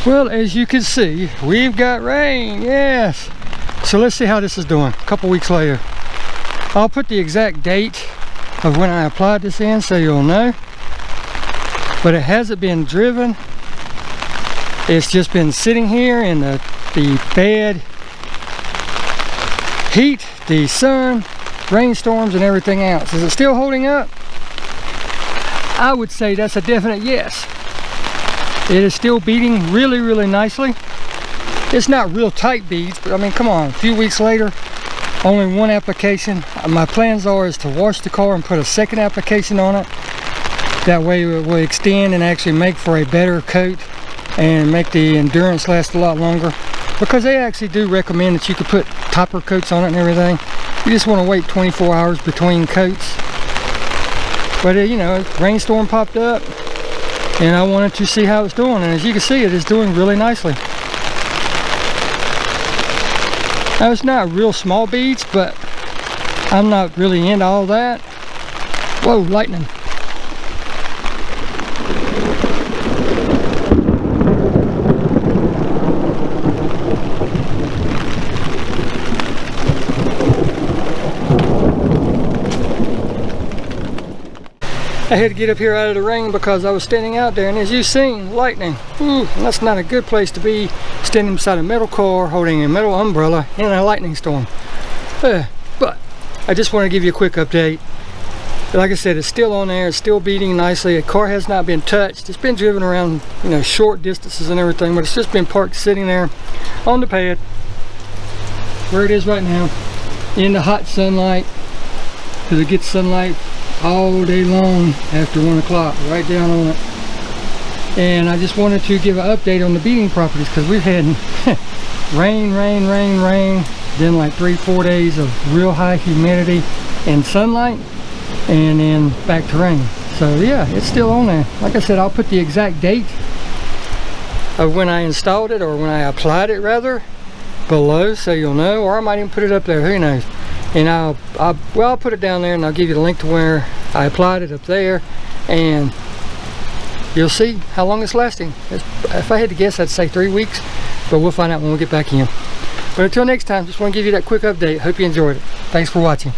Well, as you can see, we've got rain, yes. So let's see how this is doing a couple weeks later. I'll put the exact date of when I applied this in so you'll know. But it hasn't been driven. It's just been sitting here in the bad heat, the sun, rainstorms, and everything else. Is it still holding up? I would say that's a definite yes. It is still beating really, really nicely. It's not real tight beats, but I mean, come on, a few weeks later, only one application. My plans is to wash the car and put a second application on it. That way it will extend and actually make for a better coat and make the endurance last a lot longer. Because they actually do recommend that you could put topper coats on it and everything. You just want to wait 24 hours between coats. But you know, rainstorm popped up and I wanted to see how it's doing, and as you can see, it is doing really nicely. Now, it's not real small beads, but I'm not really into all that. Whoa, lightning. I had to get up here out of the rain because I was standing out there, and as you've seen, lightning. Ooh, that's not a good place to be, standing beside a metal car holding a metal umbrella in a lightning storm. But I just want to give you a quick update. Like I said, it's still on there, it's still beating nicely. The car has not been touched. It's been driven around, you know, short distances and everything, but it's just been parked sitting there on the pad where it is right now in the hot sunlight, because it gets sunlight all day long after 1 o'clock, right down on it. And I just wanted to give an update on the beating properties, because we've had rain, then like 3-4 days of real high humidity and sunlight, and then back to rain. So yeah, it's still on there. Like I said, I'll put the exact date of when I installed it, or when I applied it rather, below so you'll know, or I might even put it up there, who knows. And I'll put it down there, and I'll give you the link to where I applied it up there, and you'll see how long it's lasting. If I had to guess, I'd say 3 weeks, but we'll find out when we get back in. But until next time, just want to give you that quick update. Hope you enjoyed it. Thanks for watching.